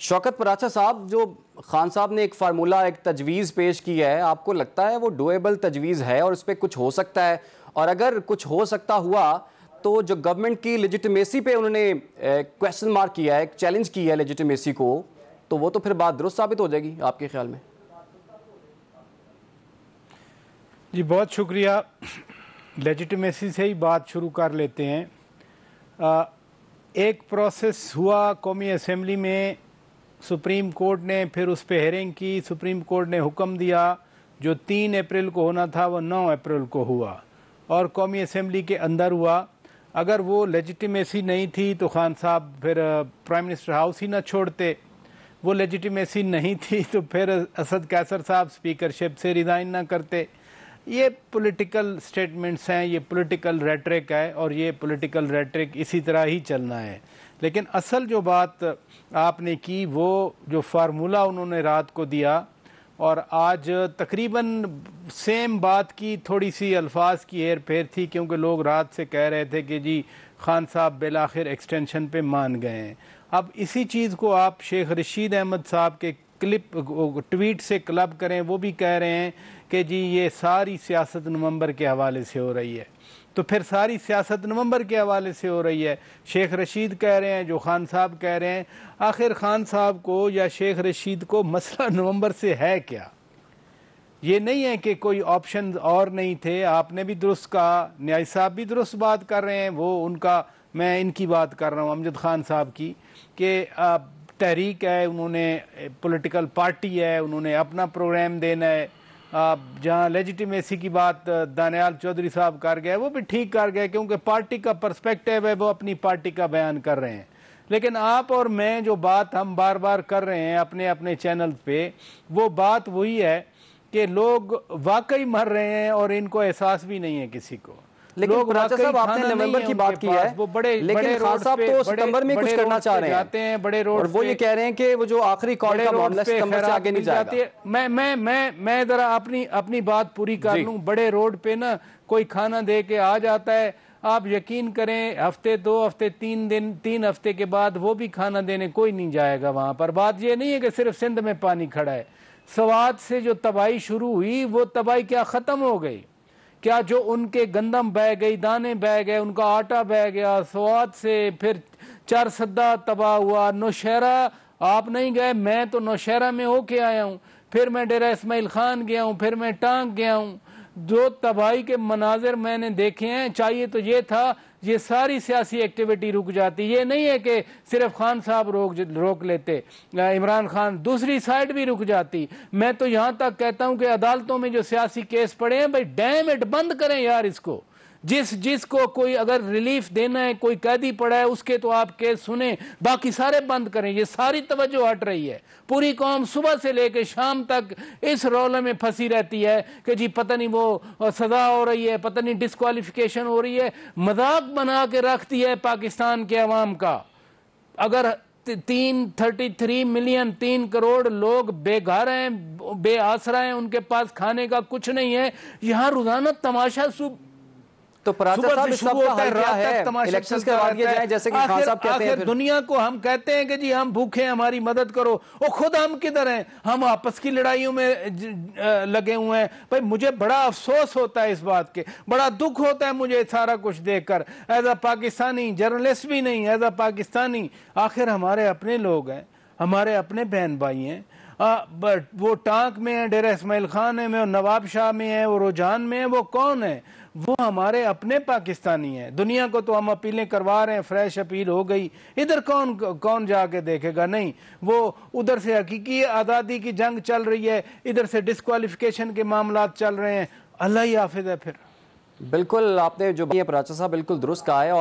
شوکت پراچا صاحب، جو خان صاحب نے ایک فارمولہ، ایک تجویز پیش کی ہے، آپ کو لگتا ہے وہ ڈویبل تجویز ہے اور اس پہ کچھ ہو سکتا ہے؟ اور اگر کچھ ہو سکتا ہوا تو جو گورنمنٹ کی لیجیٹمیسی پہ انہوں نے کویسچن مارک کیا ہے، چیلنج کیا ہے لیجیٹمیسی کو، تو وہ تو پھر بات درست ثابت ہو جائے گی آپ کے خیال میں؟ جی بہت شکریہ. لیجیٹمیسی سے ہی بات شروع کر لیتے ہیں. ایک پروسیس ہوا قومی اسمبلی میں، سپریم کورٹ نے پھر اس پہ ہیئرنگ کی، سپریم کورٹ نے حکم دیا، جو 3 اپریل کو ہونا تھا وہ 9 اپریل کو ہوا اور قومی اسمبلی کے اندر ہوا. اگر وہ لیجیٹمیسی نہیں تھی تو خان صاحب پھر پرائم منسٹر ہاؤس ہی نہ چھوڑتے. وہ لیجیٹمیسی نہیں تھی تو پھر اسد قیصر صاحب اسپیکرشپ سے ریزائن نہ کرتے. یہ پولیٹیکل سٹیٹمنٹس ہیں، یہ پولیٹیکل ریٹرک ہے اور یہ پولیٹیکل ریٹرک اسی طرح ہی چلنا ہے. لیکن اصل جو بات آپ نے کی، وہ جو فارمولہ انہوں نے رات کو دیا اور آج تقریباً سیم بات کی، تھوڑی سی الفاظ کی ہیر پھیر تھی، کیونکہ لوگ رات سے کہہ رہے تھے کہ جی خان صاحب بالآخر ایکسٹینشن پہ مان گئے ہیں. اب اسی چیز کو آپ شیخ رشید احمد صاحب کے ٹویٹ سے کلب کریں، وہ بھی کہہ رہے ہیں کہ جی یہ ساری سیاست نومبر کے حوالے سے ہو رہی ہے. تو پھر ساری سیاست نومبر کے حوالے سے ہو رہی ہے. شیخ رشید کہہ رہے ہیں، جو خان صاحب کہہ رہے ہیں. آخر خان صاحب کو یا شیخ رشید کو مسئلہ نومبر سے ہے کیا؟ یہ نہیں ہے کہ کوئی آپشنز اور نہیں تھے. آپ نے بھی درست کہا، نیاز صاحب بھی درست بات کر رہے ہیں، وہ ان کا، میں ان کی بات کر رہا ہوں امجد خان صاحب کی، کہ تحریک ہے، انہوں نے پولیٹیکل پارٹی ہے، انہوں نے اپنا پروگرام دینا ہے. جہاں لیجیٹمیسی کی بات دانیال چودھری صاحب کر گئے، وہ بھی ٹھیک کر گئے، کیونکہ پارٹی کا پرسپیکٹیو ہے، وہ اپنی پارٹی کا بیان کر رہے ہیں. لیکن آپ اور میں جو بات ہم بار بار کر رہے ہیں اپنے اپنے چینلز پہ، وہ بات وہی ہے کہ لوگ واقعی مر رہے ہیں اور ان کو احساس بھی نہیں ہے کسی کو. لیکن پراچا صاحب، آپ نے نومبر کی بات کی ہے، لیکن خان صاحب تو ستمبر میں کچھ کرنا چاہ رہے ہیں بڑے روڈ، اور وہ یہ کہہ رہے ہیں کہ وہ جو آخری کال کا معاملہ ستمبر سے آگے نہیں جائے گا. میں ذرا اپنی بات پوری کر لوں. بڑے روڈ پہ نا کوئی کھانا دے کے آ جاتا ہے، آپ یقین کریں ہفتے 2 ہفتے 3 دن 3 ہفتے کے بعد وہ بھی کھانا دینے کوئی نہیں جائے گا وہاں پر. بات یہ نہیں ہے کہ صرف سندھ میں پانی کھڑا ہے. سوات سے جو تباہی شروع ہوئی، وہ تباہی کیا ختم ہو گئی؟ کیا جو ان کے گندم بہ گئی، دانے بہ گئے، ان کا آٹا بہ گیا سوات سے؟ پھر چارسدہ تباہ ہوا. نوشہرہ آپ نہیں گئے، میں تو نوشہرہ میں ہو کے آیا ہوں، پھر میں ڈیرہ اسماعیل خان گیا ہوں، پھر میں ٹانک گیا ہوں. جو تباہی کے مناظر میں نے دیکھے ہیں، چاہیے تو یہ تھا یہ ساری سیاسی ایکٹیویٹی رک جاتی. یہ نہیں ہے کہ صرف خان صاحب روک لیتے، عمران خان دوسری سائیڈ بھی رک جاتی. میں تو یہاں تک کہتا ہوں کہ عدالتوں میں جو سیاسی کیس پڑے ہیں، بھائی ڈیم اٹ بند کریں یار اس کو. جس کو کوئی اگر ریلیف دینا ہے، کوئی قیدی پڑا ہے، اس کے تو آپ کیس سنیں، باقی سارے بند کریں. یہ ساری توجہ ہٹ رہی ہے. پوری قوم صبح سے لے کے شام تک اس رولے میں پھنسی رہتی ہے کہ جی پتہ نہیں وہ سزا ہو رہی ہے، پتہ نہیں ڈسکوالیفیکیشن ہو رہی ہے. مذاق بنا کے رکھتی ہے پاکستان کے عوام کا. اگر 33 ملین 3 کروڑ لوگ بے گھر ہیں، بے آسرا ہیں، ان کے پاس کھانے کا کچھ نہیں ہے، یہاں روزانہ تماشا تو پراچا صاحب اس سب کا حل کیا ہے؟ الیکشنز کے بعد یہ جائیں جیسے کہ خان صاحب کہتے ہیں. دنیا کو ہم کہتے ہیں کہ جی ہم بھوکے ہیں، ہماری مدد کرو. وہ خود ہم کدھر ہیں؟ ہم آپس کی لڑائیوں میں لگے ہوئے ہیں. بھائی مجھے بڑا افسوس ہوتا ہے اس بات کے، بڑا دکھ ہوتا ہے مجھے سارا کچھ دیکھ کر. ایز اے پاکستانی جرنلسٹ بھی نہیں، ایز اے پاکستانی، آخر ہمارے اپنے لوگ ہیں، ہمارے اپنے بہن بھائی ہیں. وہ ٹانک میں ہیں، ڈیرہ اسماعیل خان میں، وہ نواب شاہ میں ہیں، وہ روجان میں ہیں. وہ کون ہیں؟ وہ ہمارے اپنے پاکستانی ہیں. دنیا کو تو ہم اپیلیں کروا رہے ہیں، فریش اپیل ہو گئی. ادھر کون جا کے دیکھے گا؟ نہیں. وہ ادھر سے حقیقی آزادی کی جنگ چل رہی ہے، ادھر سے ڈسکوالیفیکیشن کے معاملات چل رہے ہیں. اللہ ہی حافظ ہے. پھر بالکل آپ نے جو پراچا صاحب بالکل درست کہا ہے. اور